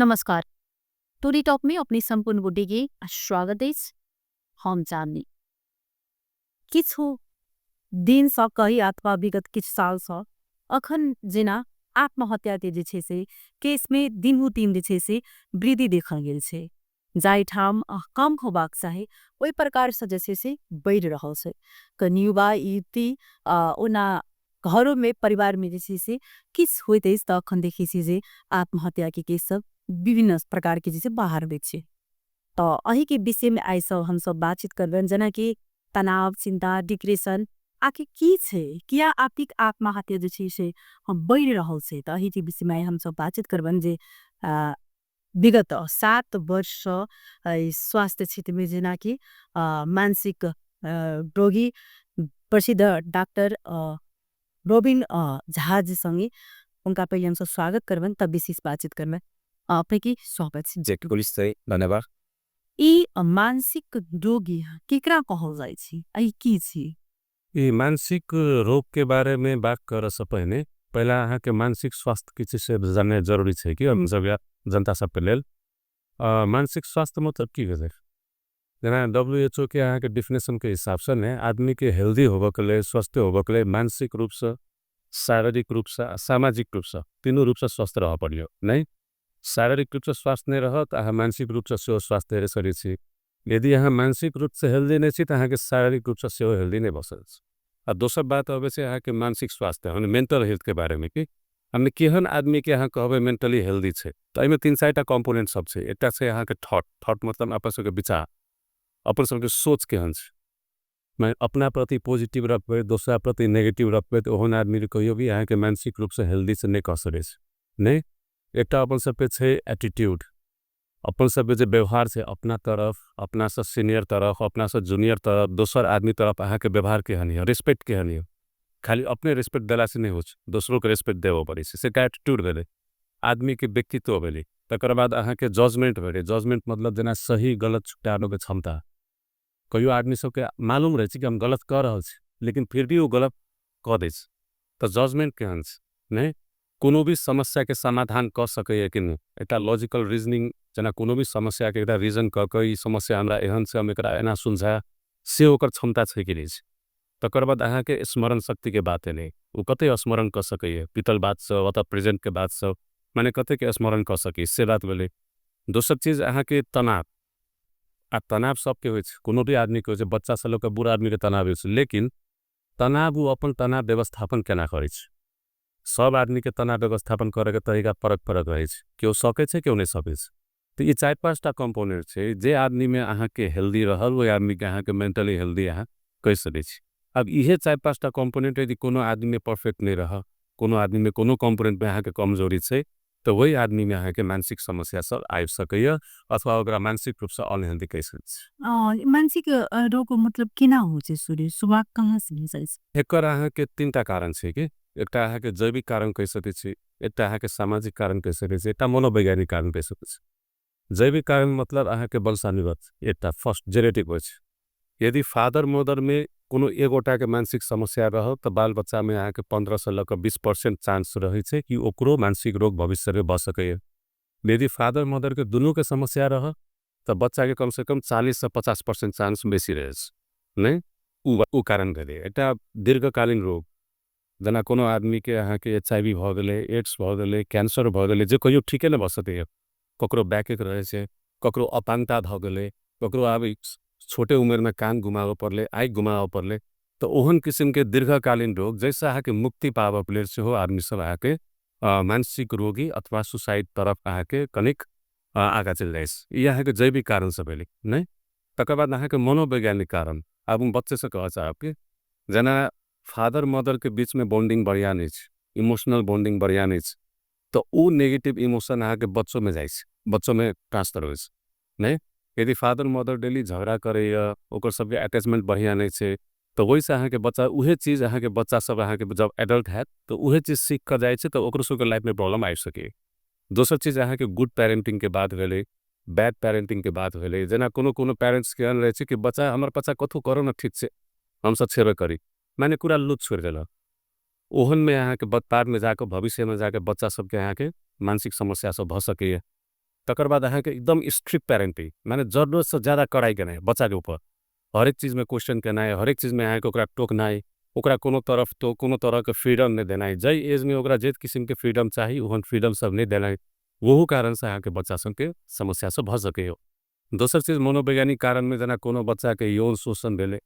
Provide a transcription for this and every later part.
नमस्कार। टूरी टॉक में अपनी संपूर्ण बुद्धि के स्वागत है। हम जाननी किछु दिन सँ कही अथवा विगत किछु साल सँ अखन जेना आत्महत्या के जे छे से केस में दिनहु दिन जे छे से वृद्धि देखल गेल छे। जाहि ठाम कम होबाक चाही ओहि प्रकार से जे छे से बढ़ि रहल छे। कनि युवा युवती ओना घरों में परिवार में जे छे से किछु होइत अछि त अखन देखै छी जे आत्महत्या के केस सब विभिन्न प्रकार के जैसे बाहर आबै छे। तो अही के विषय में आई सब हम सब बातचीत करबन जना कि तनाव चिंता डिप्रेशन आखिर की छे किया आर्थिक आत्महत्या जे छे से हम बढ़ि रहल छे। तो अही के विषय में आई हम सब बातचीत करबन जे विगत 7 वर्ष सँ स्वास्थ्य क्षेत्र में जना कि मानसिक रोगी प्रसिद्ध डॉक्टर रोबिन झा जी संगे उनका पहले हम सब स्वागत करबन तब विशेष बातचीत करबन। आपकी स्वागत छे। जे कुलिसै धन्यवाद। ई मानसिक रोगी केकरा कहल जाय छी आई की छी? ई मानसिक रोग के बारे में बात कर से पहला अहाँ के मानसिक स्वास्थ्य की चीज से जानना जरूरी है कि हम सब जनता सब के लेल मानसिक स्वास्थ्य मतलब की है जना WHO के अहाँ के डिफिनेशन के हिसाब से ने आदमी के हेल्दी होबे के लिए स्वस्थ होबे के लिए मानसिक रूप से शारीरिक रूप से सामाजिक रूप से तीनों रूप से स्वस्थ रह पड़ियो नहीं। शारीरिक रूप से स्वास्थ्य नहीं रह तो अहाँ मानसिक रूप से सेहो स्वास्थ्य रह सकै छी। यदि अहाँ मानसिक रूप से हेल्दी नहीं छी तो अहाँ के शारीरिक रूप से सेहो हेल्दी नहीं बस। और दोसर बात अबे से अहाँ के मानसिक स्वास्थ्य मेंटल हेल्थ के बारे में कि हमने केहन आदमी के अहाँ कहबे मेंटली हेल्दी छे तो एमे 3-4 टा कंपोनेंट सब छे। एकटा छे अहाँ के थॉट मतलब अपन सब के विचार अपन सब के सोच केहन छे। मैं अपना प्रति पॉजिटिव रखबे दूसरा प्रति नेगेटिव रखबे तो ओहन आदमी के कहियो भी अहाँ के मानसिक रूप से हेल्दी से नहीं कह सके छे नहीं। एकटा अपन सब पे छे एटीट्यूड अपन सब के जे व्यवहार से अपना तरफ अपना से सीनियर तरफ अपना से जूनियर तरफ दोसर आदमी तरफ अहाँ के व्यवहार केहन है रिस्पेक्ट केहन है। खाली अपने रिस्पेक्ट देला से नहीं हो दोसरों के रिस्पेक्ट देवो पड़े से एटीट्यूड भेले आदमी के व्यक्तित्व भेले। तकर बाद अहाँ के जजमेंट भेले जजमेंट मतलब जना सही गलत छुटानो के क्षमता। कहियो आदमी सब के मालूम रहे कि हम गलत कर रहल छी लेकिन फिर भी वो गलत कह दे तो जजमेंट केहन छे नहीं। कोनो भी समस्या के समाधान कर सके कि नहीं एक लॉजिकल रीजनिंग जना कोनो भी समस्या के एक रीजन क के ई समस्या हमरा एहन से हम एकरा एना सुलझा से ओकर क्षमता छे कि नहीं। तकर बाद अहाँ के स्मरण शक्ति के बात है नहीं वो कते स्मरण कर सके बीतल बात सब अथवा प्रेजेंट के बात सब माने कते के स्मरण कर सके से बात भेले। दोसर चीज अहाँ के तनाव तनाव सबके हो कोनो भी आदमी के बच्चा सब के बुरा आदमी के तनाव हो लेकिन तनाव वो अपन तनाव व्यवस्थापन केना करे छे। सब आदमी के तनाव व्यवस्थापन करे के तरीका फरक फरक रहे छे केओ सके छे केओ नहीं सके छे। तो ये 4-5 टा कंपोनेंट छे जे आदमी में अहाँ के हेल्दी रहल वो आदमी के अहाँ के मेंटली हेल्दी अहाँ कह सके छी। अब इहे 4-5 टा कंपोनेंट यदि कोनो आदमी में परफेक्ट नहीं रह कोनो आदमी में कोनो कंपोनेंट में अहाँ के कमजोरी छे तो वही आदमी में अहाँ के मानसिक समस्या सब आबि सके अथवा ओकरा मानसिक रूप से अनहेल्दी कह सके छी। मानसिक रोग मतलब केना हो छे शुरुआत कहाँ से हो जाय छे? एकर अहाँ के 3 टा कारण छे कि एकटा अहाँ के जैविक कारण कह सके छी एकटा अहाँ के सामाजिक कारण कह सके छी एकटा मनोवैज्ञानिक कारण कह सके छी। जैविक कारण मतलब अहाँ के वंशानुगत एकटा फर्स्ट जेनेटिक हो छे। यदि फादर मदर में कोनो एगोटा के मानसिक समस्या रह तो बाल बच्चा में अहाँ के 15 से लेकर 20% चांस रहे छे कि ओकरो मानसिक रोग भविष्य में भ सके। यदि फादर मदर के दोनों के समस्या रह तो बच्चा के कम से कम 40 से 50% चांस बेसी रहे नहीं उ कारण भेले। एकटा दीर्घकालीन रोग जना कोनो आदमी के अहाँ के HIV भ गेले एड्स भ गेले कैंसर भ गेले जे कहियो ठीके न भ सके ककरो बैक एक रहे छे ककरो अपांगता भ गेले ककरो आब छोटे उम्र में कान गुमावे पड़ले आँख गुमावे पड़ले तो ओहन किस्म के दीर्घकालीन रोग जैसे अहाँ के मुक्ति पावे पड़े से हो आदमी सब अहाँ के मानसिक रोगी अथवा सुसाइड तरफ अहाँ के कनिक आगा चल जाए ये अहाँ के जैविक कारण से भेले नहीं। तकर बाद अहाँ के मनोवैज्ञानिक कारण अब हम बच्चे से कह चाहब कि जना फादर मदर के बीच में बॉन्डिंग बढ़िया नहीं छे इमोशनल बॉन्डिंग बढ़िया नहीं छे तो वो नेगेटिव इमोशन अहाँ के बच्चों में जाए बच्चों में ट्रांसफर हो नहीं। यदि फादर मदर डेली झगड़ा करे ओकर सबके अटैचमेंट बढ़िया नहीं छे तो वही से अहाँ के बच्चा उहे चीज अहाँ के बच्चा सब अहाँ के जब एडल्ट है तो उहे चीज सीख कर जाए छे तो ओकरो सबके लाइफ में प्रॉब्लम आ सके। दोसर चीज अहाँ के गुड पेरेंटिंग के बात भेले बैड पेरेंटिंग के बात भेले जना कोनो कोनो पेरेंट्स के रहे छे कि बच्चा हमर बच्चा कथु करो न ठीक छे हम सब छेबे करी माने पूरा लूट छोड़ देला ओहन में अहाँ के बाद में जाकर भविष्य में जाकर बच्चा सबके अहाँ के मानसिक समस्या सब भ सके। तकर बाद अहाँके एकदम स्ट्रिक्ट पेरेंटिंग माने जरूरत से ज़्यादा कड़ाई के नहीं बच्चा के ऊपर हरेक चीज़ में क्वेश्चन केनाइ हरेक चीज़ में अहाँके ओकरा टोकनाइ ओकरा कोनो तरफ तो कोनो तरह के फ्रीडम नहीं देनाइ जै एज में ओकरा जे किस्म के फ्रीडम चाही ओहन फ्रीडम सब नहीं देनाइ वहू कारण से अहाँके बच्चा सबके समस्या सब भ सकैए। दोसर चीज मनोवैज्ञानिक कारण में जेना कोनो बच्चा के यौन शोषण भेलै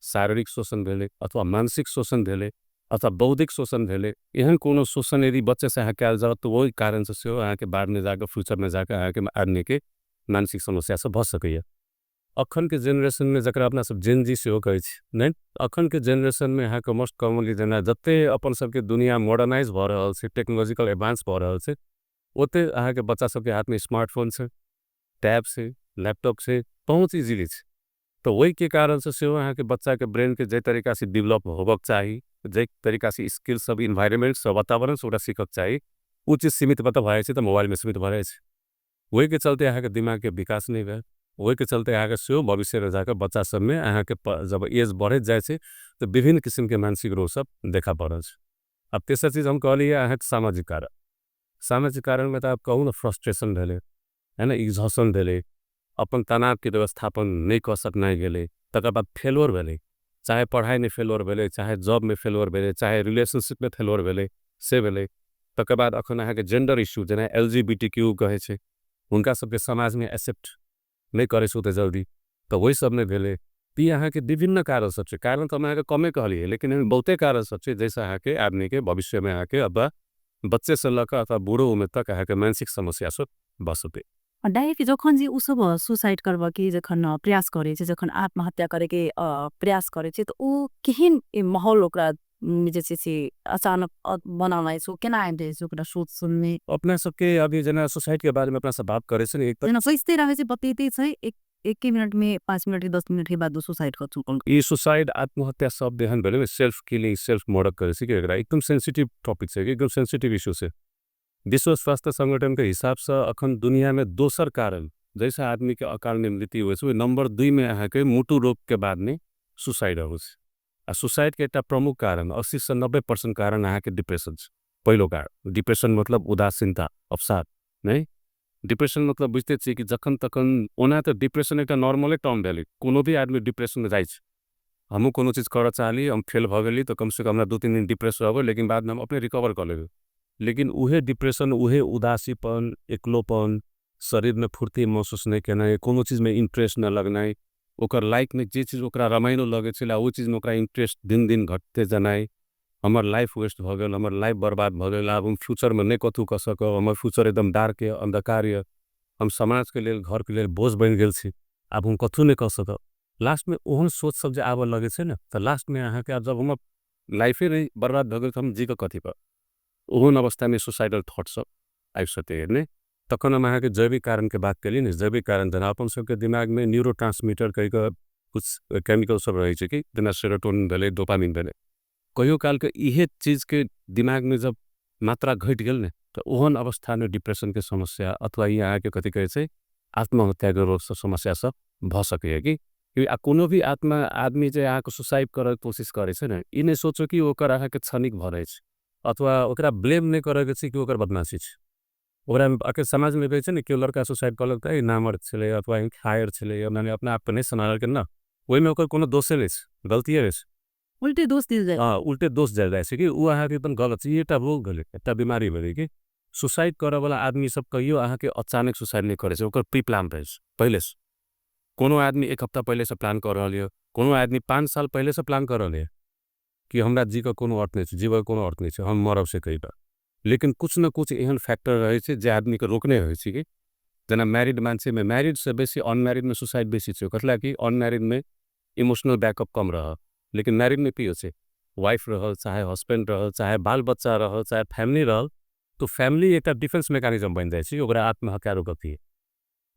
शारीरिक शोषण भेलै अथवा मानसिक शोषण भेलै अथवा बौद्धिक शोषण भेलै एहन कोनो शोषण यदि बच्चे से अहाँ कयल जाओ तो वही कारण से सेहो अहाँके बाद में जाकर फ्यूचर में जाकर अहाँके आदमी के मानसिक समस्या सब भ सकैए। अखन के जेनरेशन में जकरा अपना सब जेन जी सेहो कहै छी नहीं अखन के जेनरेशन में अहाँके मोस्ट कॉमनली जेना जते अपन सबके दुनिया मॉडर्नाइज भ रहल छै टेक्नोलॉजिकल एडवांस भ रहल छै ओते अहाँके बच्चा सबके हाथ में स्मार्टफोन छै टैब से लैपटॉप से पहुँच इजीली छै तो वही के कारण से सेहो अहाँके बच्चा के ब्रेन के जे तरीका से डेवलप होबक चाही जे तरीका से स्किल सब इन्वायरमेंट सब वातावरण से ओकरा सीखक चाही उ चीज सीमित बता भए छै तो मोबाइल में सीमित भए छै वही के चलते अहाँके दिमाग के विकास नहीं भेल वही के चलते अहाँके सेहो भविष्य में जाकर बच्चा सब में अहाँके जब एज बढ़त जाए छै तो विभिन्न किस्म के मानसिक रोग सब देखा पड़ल छै। अब तेसर चीज हम कहलिए अहाँके सामाजिक कारण में तो आप कहूँ ना फ्रस्ट्रेशन भेलै है ना एग्जॉशन भेलै अपन तनाव के व्यवस्थापन नहीं कर सकनाइ गेलै तकर बाद फेलोर भेलै चाहे पढ़ाई में फेलोर भेलै चाहे जॉब में फेलोर भेलै चाहे रिलेशनशिप में फेलोर भेलै से भेलै तकर बाद अखन अहाँके जेंडर इश्यू जेना LGBTQ कहै छै हुनका सबके समाज में एक्सेप्ट नहीं करे छै ओते जल्दी तो वही सब में भेलै ती अहाँके विभिन्न कारण सब छै कारण तो हम अहाँके कमे कहलिए लेकिन एहन बहुते कारण सब छै जैसे अहाँके आदमी के भविष्य में अहाँके अब बच्चे से लक अथवा बूढ़ो उमेर तक अहाँके मानसिक समस्या सब भ सकै। डाइरेक्ट जखन जे उ सब सुसाइड करबा के जखन प्रयास करे छै जखन आत्महत्या करे के प्रयास करे छै तो उ केहन माहौल ओकरा जे छै से अचानक बनाउनाइ सो केना आइले छै ओकरा सोच सुनने अपना सबके अभी जना सोसाइटी के बारे में अपना सब बात करे छै एक जना सोचते रहे छै बतेते छै एक मिनट में 5 मिनट 10 मिनट के बाद सुसाइड कर चुकल ये सुसाइड आत्महत्या शब्द एहन भेलै सेल्फ किलिंग सेल्फ मर्डर करे छै कि एकरा एकदम सेंसिटिव टॉपिक छै एकदम सेंसिटिव इशू छै। विश्व स्वास्थ्य संगठन के हिसाब से अखन दुनिया में दोसर कारण जैसे आदमी के अकाल मृत्यु होइ छै नंबर 2 में अहाँके मुटु रोग के बाद में सुसाइड हो छै आ सुसाइड के एकटा प्रमुख कारण 80 से 90% कारण अहाँके डिप्रेशन छै। पहिलो कारण डिप्रेशन मतलब उदासीनता अवसाद नहीं डिप्रेशन मतलब बुझते छी कि जखन तखन ओना तो डिप्रेशन एक नॉर्मल टर्म भेलै कोनो भी आदमी डिप्रेशन में जाइ छै हमहूँ कोनो चीज करऽ चाहली हम फेल भ गेली तो कम से कम 2-3 दिन डिप्रेस रहबै लेकिन बाद में हम अपने रिकवर कर लेबै लेकिन उहे डिप्रेशन उहे उदासीपन एकलोपन शरीर में फुर्ती महसूस नहीं केनाइ कोनो चीज में इंटरेस्ट न लगनाइ ओकर लाइफ में जे चीज ओकरा रमाइलो लगे छला वो चीज में ओकरा इंटरेस्ट दिन दिन घटते जनाइ हमर लाइफ वेस्ट भ गेल हमर लाइफ बर्बाद भ गेल अब हम फ्यूचर में नहीं कथू कर सकब हमर फ्यूचर एकदम डार्क है अंधकार है हम समाज के लेल घर के लेल बोझ बन गेल छी अब हम कथू नहीं कर सकब लास्ट में ओहन सोच सब जे आबऽ लगे छै ना तो लास्ट में अहाँके जब हम लाइफे नहीं बर्बाद भ गेल तो हम जी के कथी पर ओहन अवस्था में सुसाइडल थॉट सब आबि सकै नहीं तखन हम अहाँके जैविक कारण के बात करी नहीं जैविक कारण जेना अपन सबके दिमाग में न्यूरोट्रांसमीटर कई के कुछ केमिकल सब रहे छै कि जेना सेरोटोनिन भेलै डोपामिन भेलै कहियो काल के इहे चीज के दिमाग में जब मात्रा घट गेल ने तो ओहन अवस्था में डिप्रेशन के समस्या अथवा ये अहाँके कथी कहै छै आत्महत्या के रोग सब समस्या सब भ सकैए कि कोनो भी आदमी जे अहाँके सुसाइड करे कोशिश करे छै ने ई नहीं सोचो कि ओकर अहाँके क्षणिक भरै छै अथवा ओकरा ब्लेम नहीं करे के छै कि ओकर बदमाशी छै ओकरा आके समाज में कहै छै ने केओ लड़का सुसाइड कर लगता है नामर्द छलै अथवा हायर छलै माने अपना आप पे नहीं संभाल के ना ओहि में ओकर कोनो दोषे नहीं छै गलतिए नहीं छै उल्टे दोष दिल जाए हाँ उल्टे दोष दिल जाए छै कि उ अहाँके एकदम गलत छै एकटा रोग भेलै एकटा बीमारी भेलै कि सुसाइड करे वाला आदमी सब कहियो अहाँके अचानक सुसाइड नहीं करे छै ओकर प्री प्लान रहै छै पहले से कोनो आदमी 1 हफ्ता पहले से प्लान कर रहल है कोनो आदमी 5 साल पहले से प्लान कर रहल है कि हमरा जी का कोनो अर्थ नहीं छै जीवन कोनो अर्थ नहीं छै हम मरब से कई बार लेकिन कुछ न कुछ एहन फैक्टर रहे छै जे आदमी के रोकने होइ छै कि जेना मैरिड मान्छे में मैरिड से बेसी अनमैरिड में सुसाइड बेसी छै कथला कि अनमैरिड में इमोशनल बैकअप कम रह लेकिन मैरिड में की हो छै वाइफ रहल चाहे हस्बैंड रहल चाहे बाल बच्चा रहल चाहे फैमिली रहल तो फैमिली एक डिफेंस मेकानिज्म बन जाए छै ओकरा आत्महत्या रोकती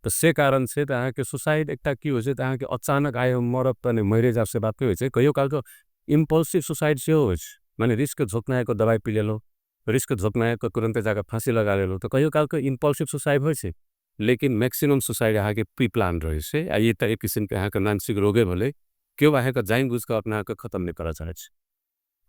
तो से कारण से अहाँके सुसाइड एकटा की हो छै अहाँके अचानक आए मरब त नहीं मरे जाब से बात होइ छै कहियो काल इम्पल्सिव सुसाइड सेहो होइ छै माने रिस्क झोकनाएको दबाई पी लेलो रिस्क झोकनाएको तुरंते जाकर फांसी लगा लेलो तो कहियो काल इम्पल्सिव सुसाइड होइ छै लेकिन मैक्सिमम सुसाइड अहाँके प्री प्लान रहे छै आ ये त एक किसिम के अहाँके मानसिक रोगे भेलै केओ अहाँके जाइन बुझ के अपना के खत्म नहीं करऽ चाहे छै।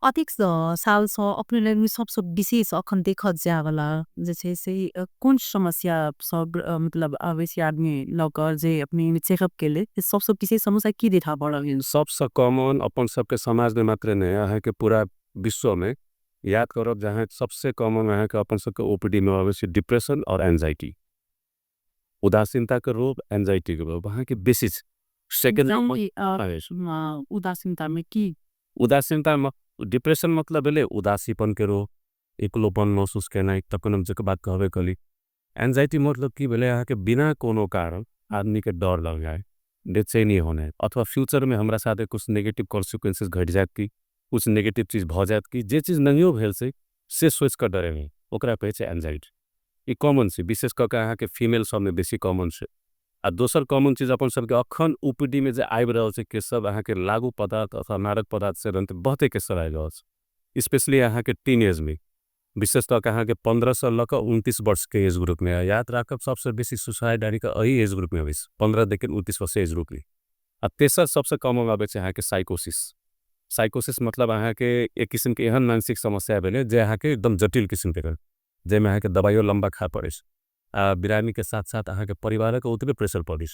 अधिक साल से अपने लिए सबसे विशेष अखन देखत जाए वाला जैसे से कौन समस्या सब मतलब आवैसी आदमी लकर जे अपने चेकअप के लिए सबसे विशेष समस्या की देखा पड़ रही सबसे कॉमन अपन सबके समाज में मात्र नहीं यहाँ के पूरा विश्व में याद करब जहाँ सबसे कॉमन यहाँ के अपन सबके ओपीडी में आवे से डिप्रेशन और एंजाइटी, उदासीनता के रोग, एंजाइटी के रोग वहाँ के बेसिस सेकंड उदासीनता में की उदासीनता डिप्रेशन मतलब भेले उदासीपन के रोग, एकलोपन महसूस करना तकन जक बात कहबे कली। एंजाइटी मतलब की भेले यहाँ के बिना कोनो कारण आदमी के डर लग जाए, बेचैनी होने अथवा फ्यूचर में हमरा साथे कुछ नेगेटिव कॉन्सिक्वेंसेस घट जात की, कुछ नेगेटिव चीज भ जात की, जे चीज नहियो भेल से सोच कर डरे नहीं, ओकरा कहे छै एंजाइटी। ई कॉमन से विशेष करके यहाँ के फीमेल सब में बेसी कॉमन से। आ दोसर कॉमन चीज अपन सबके अखन ओपीडी में जे आबि रहल छै के सब यहाँ के लागू पदार्थ अथवा मारक पदार्थ से रहते बहुते के सब आबि रहल छै, स्पेशली यहाँ के टीन एज में, विशेष तौर यहाँ के 15 से लकर 29 वर्ष के एज ग्रुप में याद राखब सबसे बेसी सुसाइड आदि का अही एज ग्रुप में अबै 15 देखिन 29 वर्ष एज ग्रुप में। आ तेसर सबसे कॉमन आबै छै यहाँ के साइकोसिस। साइकोसिस मतलब यहाँ के एक किस्म के एहन मानसिक समस्या भेले जे यहाँ के एकदम जटिल किस्म के रहे, जेमे यहाँ के दवाइयों लंबा खा पड़े आ बिरामी के साथ साथ यहाँ के परिवार के उतने प्रेशर पड़े।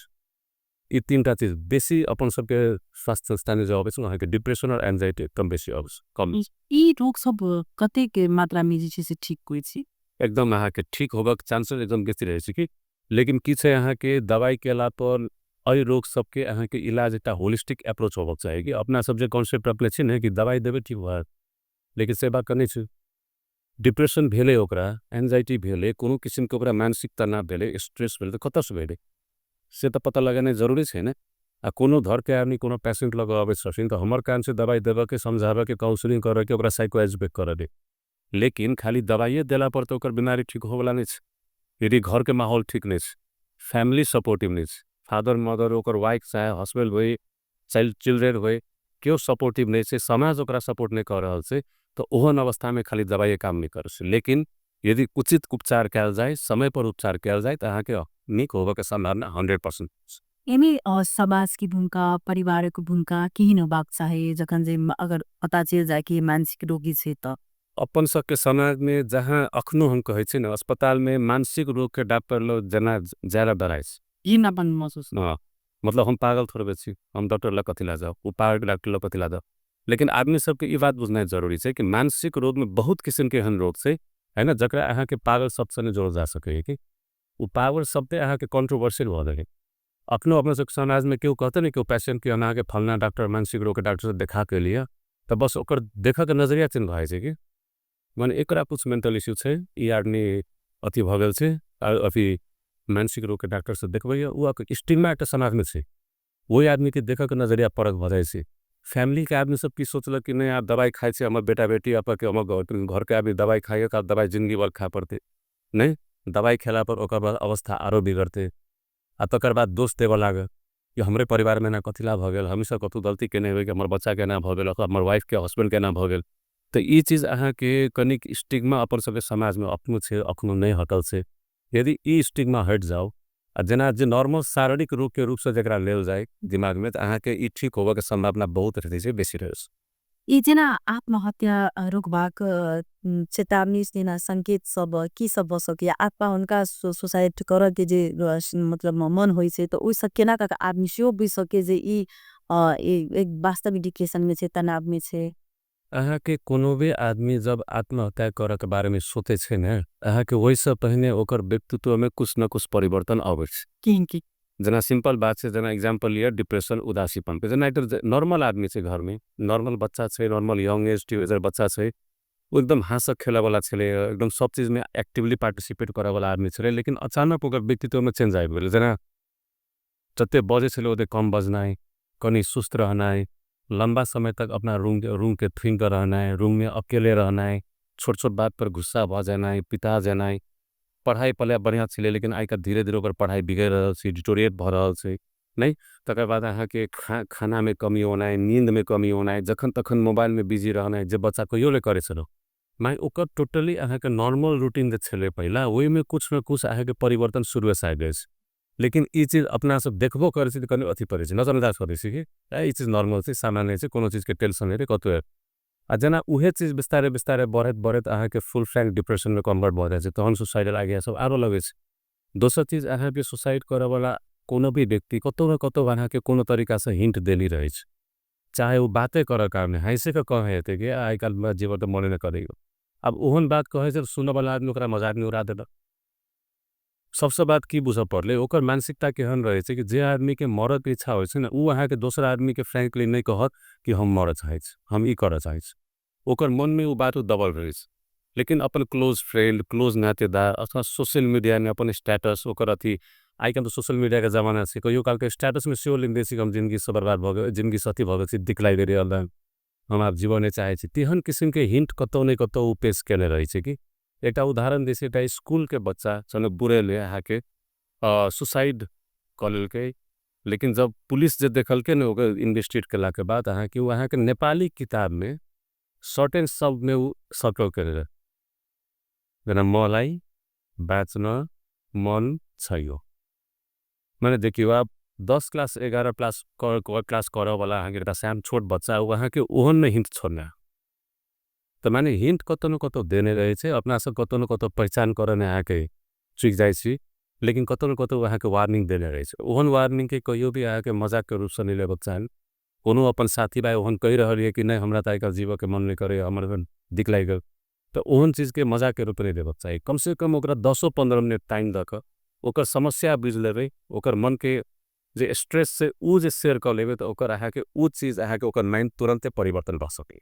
ये तीनटा चीज बेसी अपन सबके स्वास्थ्य संस्थान में जो आबै छै वहाँ के डिप्रेशन और एंजाइटी एकदम बेसी आबै छै कम। ई रोग सब कते के मात्रा में जे छै से ठीक होय छै एकदम यहाँ के ठीक होबक चांसेस एकदम बेसी रहे छै की, लेकिन की छै यहाँ के दवाई के अलावा पर अई रोग सबके यहाँ के इलाज एक होलिस्टिक अप्रोच होबक चाहिए कि अपना सब जे कॉन्सेप्ट अपने छै ने कि दवाई देबे ठीक होत, लेकिन से बात करनी छै डिप्रेशन भेले ओकरा, एंजाइटी भेले, कोनो किस्म के ओकरा मानसिक तनाव भेले, स्ट्रेस भेले, तो कतऽ से भेले से तो पता लगाना जरूरी है ना। आ कोनो धर के आदमी कोनो पेशेंट लग आवे छथिन तो हमर काम से दवाई देबे के समझाबे के काउंसलिंग करे के ओकरा साइको एजुकेट करे दे, लेकिन खाली दवाइए देला पर तो ओकर बीमारी ठीक होवला नहीं छै। यदि घर के माहौल ठीक नहीं छै, फैमिली सपोर्टिव नहीं छै, फादर मदर ओकर वाइफ चाहे हस्बैंड होय चाइल्ड चिल्ड्रेन होय केओ सपोर्टिव नहीं छै, समाज ओकरा सपोर्ट नहीं कर रहल छै, तो ओहन अवस्था में खाली दवाइए काम नहीं कर छै। लेकिन यदि उचित उपचार कयल जाए, समय पर उपचार कयल जाए तो अहाँ के निक होबे के संभावना 100%। एमे समाज की भूमिका परिवार की भूमिका की होबाक चाही जखन जे अगर पता चल जाए कि मानसिक रोगी छै त अपन सबके समाज में जहाँ अखनो हम कहे छी ना अस्पताल में मानसिक रोग के डॉक्टर लोग जना ज्यादा डराए छै। ई न अपन महसूस हाँ, मतलब हम पागल थोड़े छी, हम डॉक्टर लग कथी ला जाओ, वो पागल डॉक्टर लग कथी ला जाओ। लेकिन आदमी सबके ई बात बुझना जरूरी है कि मानसिक रोग में बहुत किस्म के एहन रोग छै है ना जकरा अहाँ के पागल शब्द से नहीं जोड़ जा सके कि वो पागल शब्द अहाँ के कंट्रोवर्शियल भ जाए। अखनो अपने सब समाज में केहू कहते नहीं कि पेशेंट के अना के फलना डॉक्टर मानसिक रोग के डॉक्टर से देखा के लिए तो बस ओकर देखा के नजरिया चेंज भ जाए कि माने एकरा कुछ मेंटल इश्यू छै, ई आदमी अति भ गेल छै और अभी मानसिक रोग के डॉक्टर से देखबे वो स्टिग्मा एक समाज में छै, वही आदमी के देखा के नजरिया फर्क भ जाए छै। फैमिली के आदमी सब की सोचलक कि नहीं आप दवाई खाए छे हमर बेटा बेटी आप के हमर घर के आदमी दवाई खाइए का दवाई जिंदगी भर खा पड़ते नहीं, दवाई खेला पर ओकर बाद अवस्था आरो बिगड़ते आ तकर बाद दोष देव लागे कि हमरे परिवार में ना कथी ला भ गेल, हमेशा कतौ गलती केने हुए कि हमर बच्चा के ना भ गेल अथवा हमर वाइफ के हस्बैंड के ना भ गेल। तो ये चीज अहाँ के कनिक स्टिग्मा अपन सबके समाज में अपनो छै अखनो नहीं हटल छै। यदि ई स्टिग्मा हट जाओ आ जना जे नॉर्मल शारीरिक रोग के रूप से जकरा लेल जाए दिमाग में तो अहाँ के ई ठीक होबे के संभावना बहुत रहते छै, बेसी रहे छै। ई जेना आत्महत्या रोकबाक चेतावनी देना संकेत सब की सब भ सके आत्मा उनका सुसाइड कर के जे मतलब मन होई छै तो ओइ सब केना का आदमी सेहो बुझ सके जे ई एक वास्तविक डिप्रेशन में छै, तनाव में छै। अहाँ के कोनो भी आदमी जब आत्महत्या करे के बारे में सोचे छै ने अहाँ के वही से पहले ओकर व्यक्तित्व में कुछ न कुछ परिवर्तन आवे छै। की जना सिंपल बात छै, जना एग्जांपल लिया डिप्रेशन उदासीपन पे, जना एक नॉर्मल आदमी छै घर में, नॉर्मल बच्चा छै, नॉर्मल यंग एज टीनेजर बच्चा छै, वो एकदम हंसक खेला वाला छले, एकदम सब चीज में एक्टिवली पार्टिसिपेट करे वाला आदमी छले, लेकिन अचानक ओकर व्यक्तित्व में चेंज आबि गेल। जना जते बजे छले ओते कम बजनाइ, कनी सुस्त रहनाइ, लंबा समय तक अपना रूम के थिंक रहनाइ, रूम में अकेले रहनाइ, छोट छोट बात पर गुस्सा भ जानाइ, पिता जानाइ। पढ़ाई पहले बढ़िया छे लेकिन आई का धीरे धीरे ओकर पढ़ाई बिगड़ रहल छै, डिटोरिएट भ रहल छै नहीं। तकर बाद अहाँ के खाना में कमी होनाइ, नींद में कमी होनाइ, जखन तखन मोबाइल में बिजी रहनाइ, जे बच्चा कहियो ले करे छलो माइ ओकर टोटली अहाँ के नॉर्मल रूटीन जे छले पहिला ओहि में कुछ न कुछ अहाँ के परिवर्तन शुरू से आबि छै। लेकिन ई चीज अपना सब देखबो करे छै कनी अथी पड़े छै, नजरअंदाज करे छै कि ई चीज नॉर्मल छै, सामान्य छै, कोनो चीज के टेंशन नहीं रे कतो आ जना उहे चीज बिस्तारे बिस्तारे बढ़त अहाँ के फुल फ्रैंक डिप्रेशन में कन्वर्ट भ जाए तहन सुसाइडल आइडिया सब आरो लगे छै। दोसर चीज अहाँ के सुसाइड करे वाला कोनो भी व्यक्ति कतौ न कतौ अहाँ के कोनो तरीका से हिंट देली रहे छै, चाहे वो बातें करे कारण हंसे के कहे हेते कि आई काल में जीवन तो मने न करेगा। अब ओहन बात कहे से सुने वाला आदमी ओकरा मजाक में उड़ा देलक। सबसे बात की बुझ पड़ले ओकर मानसिकता केहन रहे छै कि जे आदमी के मरे के इच्छा होय छै ना उ अहाँ के दोसर आदमी के फ्रैंकली नहीं कहत कि हम मरे चाहे छी, हम ई करे चाहे छी। ओकर मन में वो बात दबल रहे छै। लेकिन अपन क्लोज फ्रेंड, क्लोज नातेदार अथवा सोशल मीडिया में अपन स्टेटस ओकर अथी आई काल तो सोशल मीडिया के जमाना छै, कहियो काल के स्टेटस में सेहो लिख दै छी कि हम जिंदगी से बर्बाद भ गेल, जिंदगी साथी भ गेल छी, दिखलाई दे रहल हम आब जीवन चाहे छी। तेहन किस्म के हिंट कतौ नहीं कतौ उ पेश केले रहे छै कि एकटा उदाहरण दै छै, एकटा स्कूल के बच्चा सन बुरे ले अहाँ के सुसाइड क लेलकै। लेकिन जब पुलिस जे देखलकै ने ओकर इन्वेस्टिगेट केला के बाद अहाँ के अहाँ के नेपाली किताब में सर्टेन शब्द में उ सर्कल करे रहे, जना मलाई बाँच्न मन छैयो। मैंने देखियो आप 10 क्लास 11 क्लास क्लास करे वाला अहाँ के साम छोट बच्चा वहाँ के ओहन में हिंट छोड़ना तो माने हिंट कतो न कतो देने रहे छे, अपना सब कतो न कतो पहचान करने आके चुक जाए छी। लेकिन कतो न कतो वहाँ के वार्निंग देने रहे छे। ओहन वार्निंग के कहियो भी आके मजाक के रूप से नहीं लेबक चाहन। कोनो अपन साथी भाई ओहन कही रहल है कि नहीं हमरा ताई का जीव के मन नहीं करे, हमर दिखलाई गल तो ओहन चीज के मजाक के रूप में लेबक चाहिए। कम से कम ओकरा 10-15 मिनट टाइम द क ओकर समस्या बुझ लेबे, ओकर मन के जे स्ट्रेस से उ जे शेयर कर लेबे तो ओकर अहाँ के उ चीज अहाँ के ओकर माइंड तुरंते परिवर्तन भ सके।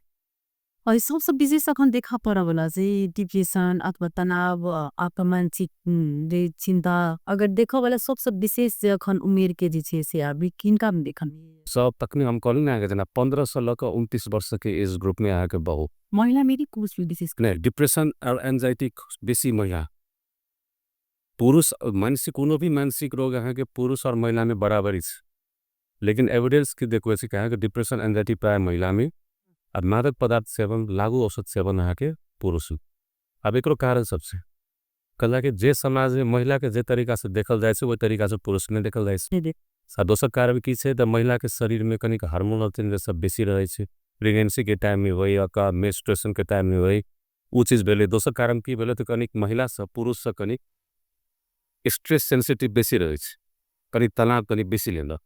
और सबसे विशेष अखन देखा पड़ा वाला जे डिप्रेशन अथवा तनाव आपका मानसिक जे चिंता अगर देखा वाला सबसे विशेष जे अखन उमेर के जे छे से अभी किनका में देखन सब तकनी हम कहलू ना जना 15 से लेकर 29 वर्ष के एज ग्रुप में आके बहुत महिला मेरी कुछ विशेष नहीं डिप्रेशन और एंजाइटी बेसी महिला। पुरुष मानसिक कोनो भी मानसिक रोग अहाँ के पुरुष और महिला में बराबरी छे। लेकिन एविडेंस के देखो ऐसे कहा कि डिप्रेशन एंजाइटी प्राय महिला में और मादक पदार्थ सेवन लागू औषध सेवन अहाँ के पुरुष। अब एकरो कारण सबसे कला के जे समाज में महिला के जे तरीका से देखल जाए वो तरीका से पुरुष ने देखल जाए। दोसर कारण की छे त महिला के शरीर में कनिक हार्मोनल चेंजेस सब बेसी रहे छे। प्रेगनेंसी के टाइम में होई या मेंस्ट्रुएशन के टाइम में होई उ चीज भेले। दोसर कारण की भेले तो कनिक महिला से पुरुष से कनिक स्ट्रेस सेंसिटिव बेसी रहे छे, कनिक तनाव कनिक बेसी लेना।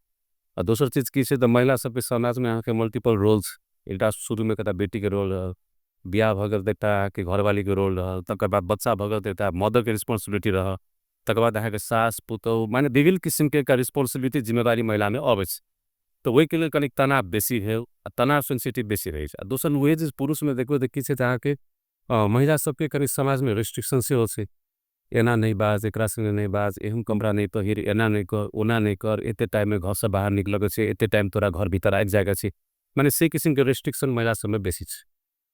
और दोसर चीज की छे त महिला सब के समाज में आके मल्टीपल रोल्स एकटा शुरू में कता बेटी के रोल रहल, बियाह भ गेल एकटा के घरवाली के रोल रहल, तकर बाद बच्चा भ गेल एकटा मदर के रिस्पांसिबिलिटी रहल, तकर बाद अहाँ के सास पुतौह माने विभिन्न किस्म के का रिस्पांसिबिलिटी जिम्मेदारी महिला में आवे छे। तो वही के लिए कनिक तनाव बेसी है, तनाव सेंसिटिव बेसी रहे छे। दोसर वे जे पुरुष में देखबो त की छे त अहाँ के महिला सब के कनिक समाज में रिस्ट्रिक्शन से हो छे। एना नहीं बाज, एकरा संगे नहीं बाज, एहन कमरा नहीं पहिर, एना नहीं कर, ओना नहीं कर, एते टाइम में घर से बाहर निकल छे, एते टाइम तोरा घर भीतर आबि जाएगा छे। माने से किस्म के रेस्ट्रिक्शन महिला सब में बेसी छे।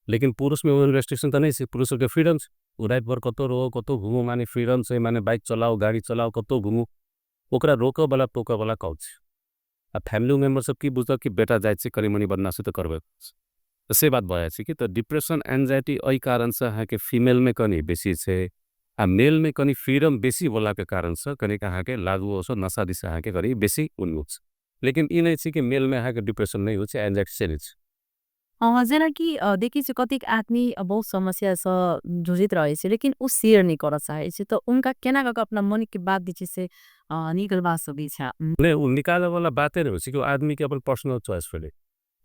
लेकिन पुरुष में ओहन रेस्ट्रिक्शन त नहीं छे। पुरुष के फ्रीडम छे, उ रात भर कतो रहो कतो घूमो माने फ्रीडम छे, माने बाइक चलाओ गाड़ी चलाओ कतो घूमो ओकरा रोक वाला टोक वाला कौन छे। आ फैमिली मेंबर सब की बुझल कि बेटा जाए छे कनी मनी बदमाशी तो करबे से बात भए छे कि तो डिप्रेशन एंजाइटी एहि कारण से अहाँ के फीमेल में कनी बेसी छे। आ मेल में कनी फ्रीडम बेसी वाला के कारण से कनी अहाँ के लागू हो नशा दिशा अहाँ के करी बेसी उन्मुख छे। लेकिन ई नहीं छे कि मेल में अहाँ के डिप्रेशन नहीं हो छे, एंजाइटी से नहीं छे। जना कि देखी से कतिक आदमी बहुत समस्या से जुझित रहे छे लेकिन उ शेयर नहीं कर चाहे छे तो उनका केना करके अपना मन के बात जे छे से निकलवा सकै छे। नहीं उ निकाले वाला बातें नहीं हो छे कि आदमी के अपन पर्सनल चॉइस भेले।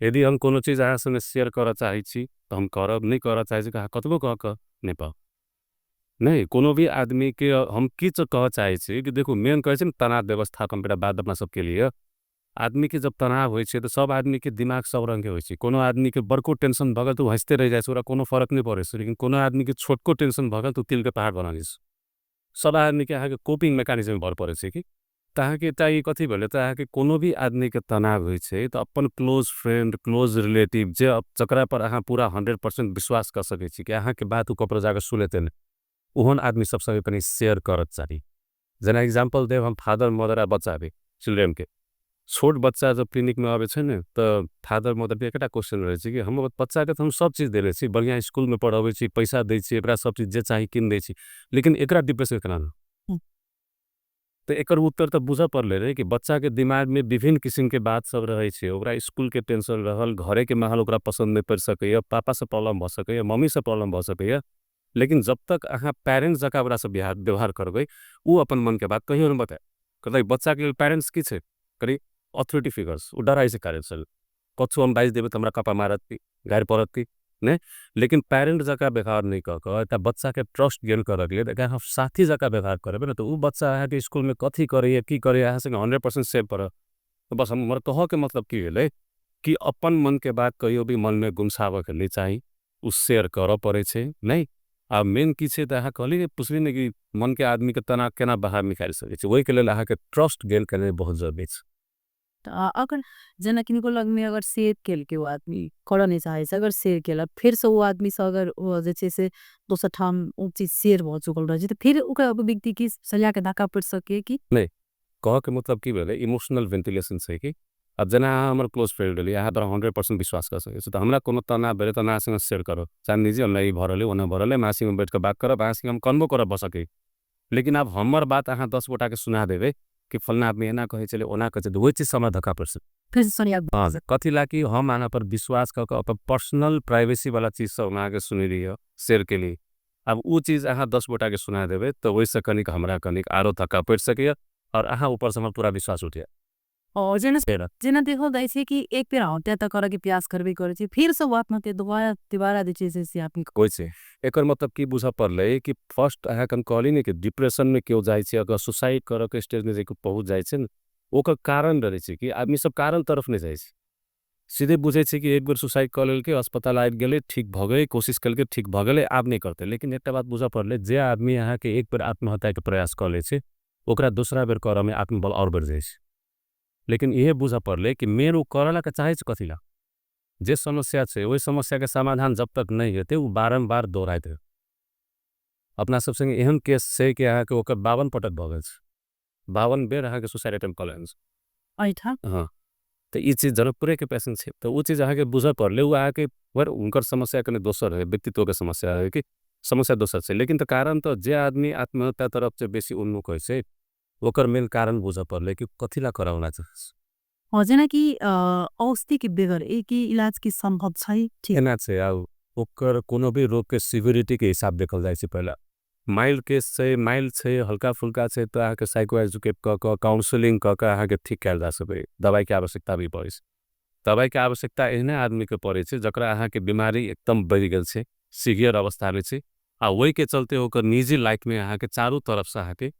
यदि हम कोनो चीज अहाँ संगे शेयर कर चाहे छी तो हम करब, नहीं कर चाहे छी कहा कतबो कह क नहीं पाओ। नहीं कोनो भी आदमी के हम की कह चाहे छी कि देखो मेन कहे छे तनाव व्यवस्थापन बेटा बात अपना सबके लिए आदमी के जब तनाव होय छे तो सब आदमी के दिमाग सब रंग के होय छे। कोनो आदमी के बड़को टेंशन भगल तो हंसते रह जाए छे, ओकरा कोनो फर्क नहीं पड़े छे। लेकिन कोनो आदमी के छोटको टेंशन भगल तो तिल के पहाड़ बना दी छे। सब आदमी के अहाँ के कोपिंग मैकेनिज्म भर पड़े छे कि त अहाँ के चाहिए कथी भेले त अहाँ के कोनो भी आदमी के तनाव होय छे तो अपन क्लोज फ्रेंड क्लोज रिलेटिव जे जकरा पर अहाँ पूरा 100% विश्वास कर सके छी कि अहाँ के बात उ कपड़ा जाकर सुलेते न ओहन आदमी सब संगे कनी शेयर करत चाही। जना एग्जांपल देव हम फादर मदर आ बच्चा भी चिल्ड्रन के छोट बच्चा जब क्लिनिक में आवे छे न तो फादर मदर के एकटा क्वेश्चन रहे छे कि हम बच्चा के तो हम सब चीज देले छी, बढ़िया स्कूल में पढ़ावे छी, पैसा दे छी, एकरा सब चीज जे चाही किन दे छी, लेकिन एकरा डिप्रेशन केना तो एकर उत्तर तो बुझ पड़ले रहे कि बच्चा के दिमाग में विभिन्न किस्म के बात सब रहे छे, ओकरा स्कूल के टेंशन रहल, घरे के माहौल ओकरा पसंद नहीं पड़ सके, पापा से प्रॉब्लम भ सके, मम्मी से प्रॉब्लम भ सके। लेकिन जब तक अहाँ पेरेंट्स जका ओकरा से व्यवहार करबै, उ अपन मन के बात कहियो नहीं बताए। कहते बच्चा के पेरेंट्स की छे करी अथॉरिटी फिगर्स, उ डराई से कार्य चल कछु हम बाइज देबे त हमरा कपा मारत की गायर पड़त की ने। लेकिन पेरेंट जका व्यवहार नहीं क बच्चा के ट्रस्ट गेन कर लिए अगर हम साथी जका व्यवहार करबे ना, तो उ बच्चा अहाँ के स्कूल में कथी करे की करे अहाँ से 100% सेव पर। तो बस हमर कह के मतलब की भेलै कि अपन मन के बात कहियो भी मन में गुमसावे के नहीं चाही, उ शेयर कर पड़े छे नहीं। आ मेन की छे त अहाँ कहली पुछली ने कि मन के आदमी के तना केना बाहर निकाल सके छे, ओहि के लेल अहाँ के ट्रस्ट गेन करने बहुत जरूरी छे। अगर जना किनको लग में अगर शेयर केल के वो आदमी कर नहीं चाहे अगर शेयर केला फिर से वो आदमी से अगर वो जैसे से दोसर ठाम वो चीज शेयर हो चुकल रहे तो फिर ओकरा व्यक्ति की सजा के धक्का पड़ सके कि नहीं कह के मतलब की भेलै इमोशनल वेंटिलेशन से कि अब जना अहाँ हमर क्लोज फ्रेंड रही अहाँ पर 100% विश्वास कर सके तो हमरा कोनो तनाव भेले त अहाँ शेयर करो चाहे निजी हमरा ई भरले ओना भरले मासी में बैठ के बात करब अहाँ से हम कन्वो करब बसके। लेकिन अब हमर बात अहाँ 10 गोटा के सुना देबे कि फलना आदमी एना कहे चले ओना कहे तो वही चीज से हमरा धक्का पड़ सके। फिर से सनिया कथी ला कि हम आना पर विश्वास कर अपन पर्सनल प्राइवेसी वाला चीज सब हम आगे सुनी रही है शेयर के लिए। अब वो चीज अहाँ 10 गोटा के सुना देबे तो वैसे कनिक हमरा कनिक आरो धक्का पड़ सके और अहाँ ऊपर से हमर पूरा विश्वास उठे। और जेना देखो दै छे कि एक बेर हत्या त करे के प्रयास करबे करे छे फिर से वो आत्महत्या दोबारा दे छे से आदमी कोई छे एकर मतलब की बुझा पड़ले कि फर्स्ट अहाँ कन कहली ने कि डिप्रेशन में क्यों जाय छे अगर सुसाइड करे के स्टेज में जेको पहुंच जाय छे न ओकर कारण रहे छे कि आदमी सब कारण तरफ नहीं जाय छे। सीधे बुझे छे कि एक बार सुसाइड कर लेल के अस्पताल आबि गेले ठीक भ गए कोशिश कल के ठीक भ गेले आब नहीं करते। लेकिन एक बात बुझा पड़ले जे आदमी अहाँ के एक बार आत्महत्या के प्रयास कर ले छे ओकरा दूसरा बेर करे में आत्मबल और बढ़ जाय छे। लेकिन यह बुझा पड़ले कि मेन वो करला के चाहे कथी ला जे समस्या छे वही समस्या के समाधान जब तक नहीं होते वो बारंबार दोहराते रहे। अपना सब संगे एहन केस छे कि अहाँ के ओकर 52 पटक भ गेल छे 52 बेर अहाँ के सुसाइड अटेम्प्ट कर लेने छे। ऐठा हाँ तो ये चीज जनकपुरे के पेशेंट छे तो वो चीज अहाँ के बुझा पड़ले वो अहाँ के वर उनकर समस्या कने दोसर है व्यक्तित्व के समस्या है कि समस्या दोसर छे। लेकिन तो कारण तो जे आदमी आत्महत्या तरफ से बेसी उन्मुख होय छे ओकर मेन कारण बुझा पड़ले कि कथी ला कराउना चाहे जना कि औषधि के बेगर एक ही इलाज की संभव छै ठीक एना छे। आ ओकर कोनो भी रोग के सिविरिटी के हिसाब देखल जाय छे। पहला माइल्ड केस छे माइल्ड छे हल्का फुल्का छे तो अहाँ के साइको एजुकेट क काउंसलिंग क अहाँ के ठीक कैल जा सके दवाई के आवश्यकता भी पड़े छे। दवाई के आवश्यकता एहने आदमी के पड़े छे जकरा अहाँ के बीमारी एकदम बढ़ गेल छे सीवियर अवस्था में छे आ वही के चलते ओकर निजी लाइफ में अहाँ के चारों तरफ से अहाँ के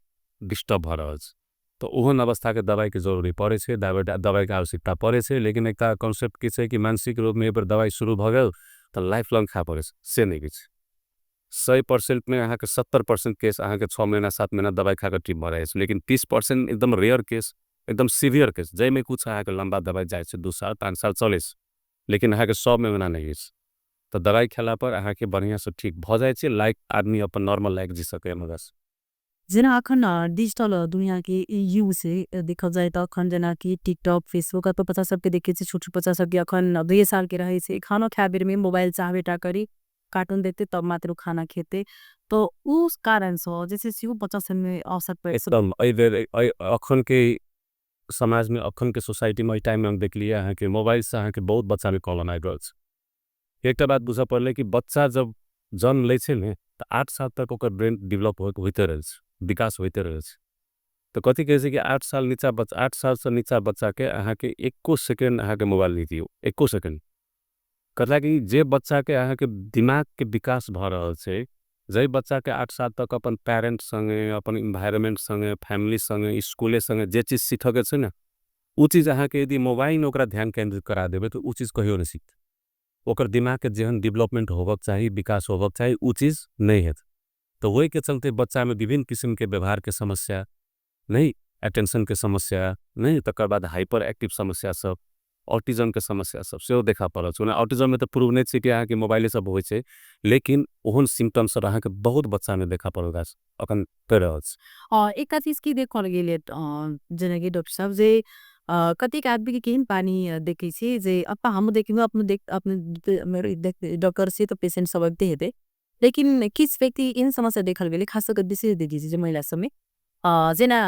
डिस्टर्ब भ रहल छे तो ओहन अवस्था के दवाई के जरूरी पड़े छे दवाई के आवश्यकता पड़े छे। लेकिन एक कॉन्सेप्ट की छे कि मानसिक रूप में पर दवाई शुरू भ गेल तो लाइफ लॉन्ग खा पड़े से नहीं किछ 100% में अहाँ के 70% केस अहाँ के 6 महीना 7 महीना दवाई खा के ठीक भ रहे छे। लेकिन 30% एकदम रेयर केस एकदम सीवियर केस जैमे कुछ अहाँ के लंबा दवाई जाए छे 2 साल 5 साल चले छे लेकिन अहाँ के 100 महीना नहीं छे तो दवाई खेला पर अहाँ के बढ़िया से ठीक भ जाए छे लाइक आदमी अपन नॉर्मल लाइफ जी सके मगस। जना अखन डिजिटल दुनिया के युग से देखल जाए तो अखन जना कि टिकटॉक फेसबुक पर बच्चा सबके देखे छे छोटे बच्चा सबके अखन 2 साल के रहे छे खाना खाए बेर में मोबाइल चाहबेटा करी कार्टून देखते तब मात्र उ खाना खेते तो उस कारण से जैसे सिउ बच्चा सब में अवसर पर एकदम अखन के समाज में अखन के सोसाइटी में टाइम में हम देख लिया अहाँ के मोबाइल से अहाँ के बहुत बच्चा में कॉलन आइ गल छे। एक बात बुझा पड़ले कि बच्चा जब जन्म ले छे ने तो 8 साल तक ओकर ब्रेन डेवलप होते रहे छे विकास होते रहे छे। तो कथी कहे छे कि 8 साल नीचा बच्चा 8 साल से नीचा बच्चा के अहाँ के 1 सेकंड अहाँ के मोबाइल नहीं दियो 1 सेकंड कथा कि जे बच्चा के अहाँ के दिमाग के विकास भ रहल छे जे बच्चा के 8 साल तक अपन पेरेंट संगे अपन एनवायरनमेंट संगे फैमिली संगे स्कूले संगे जे चीज सीखे के छे ना उ चीज अहाँ के यदि मोबाइल में ओकरा ध्यान केंद्रित करा देबे तो उ चीज कहियो नहीं सीखते ओकर दिमाग के जेहन डेवलपमेंट होबक चाहिए विकास होबक चाहिए उ चीज नहीं हेत। तो वही के चलते बच्चा में विभिन्न किस्म के व्यवहार के समस्या नहीं अटेंशन के समस्या नहीं तकर बाद हाइपर एक्टिव समस्या सब ऑटिज्म के समस्या सब से देखा पड़ल छे। ऑटिज्म में तो प्रूव नहीं छे कि अहाँ के मोबाइले सब होय छे लेकिन ओहन सिम्टम्स अहाँ के बहुत बच्चा में देखा पड़ल गाछ अखन कर रहल छे। एक चीज की देखल गेले जना कि डॉक्टर साहब जे कतिक आदमी के केहन पानी देखे छे जे अपा हम देखेंगे अपने मेरे डॉक्टर से तो पेशेंट सब देखते हेते लेकिन किस व्यक्ति इन समस्या देखल गेले खास कर विशेष देखी छे जे महिला सब में जना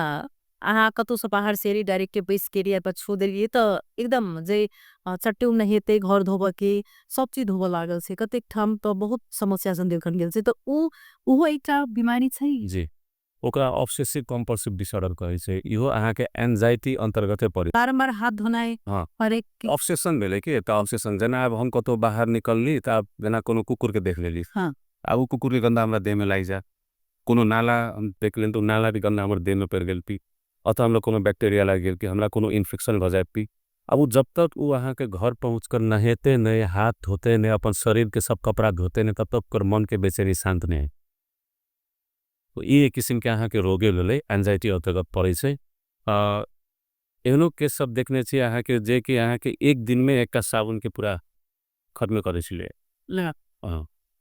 अहाँ कतौ से बाहर से डायरेक्ट बैस के एरिया पर छो देलिए त एकदम जे चट्टू नहीं हेते घर धोबे के सब चीज धोबे लागल छै कतेक ठाम त बहुत समस्या सन देखल गेल छै त उहो एकटा बीमारी छै। जी ओकरा ऑब्सेसिव कंपल्सिव डिसऑर्डर कहै छै इहो अहाँ के एंजाइटी अंतर्गते पड़े बारंबार हाथ धोनाय हाँ हरेक के ऑब्सेशन भेले कि त ऑब्सेशन जना अब हम कतो बाहर निकलली त अब जना कोनो कुकुर के देख लेली हाँ अब उ कुकुर के गंदा हमरा देह में लाग जा कोनो नाला हम देख लेन तो नाला के गंदा हमर देह में पड़ गेल पी अतः हमरा कोनो बैक्टीरिया लाग गेल कि हमरा कोनो इन्फेक्शन भ जाए पी अब उ जब तक उ अहाँ के घर पहुँच कर नहेते नहीं हाथ धोते नहीं अपन शरीर के सब कपड़ा धोते नहीं तब तक कर मन के बेचैनी शांत नहीं है। तो ये किस्म के अहाँ के रोगे लेले एंजाइटी अंतर्गत पड़े छै। एहनो केस सब देखने छी अहाँ के जे कि अहाँ के एक दिन में एक का साबुन के पूरा खत्म करे छिले ला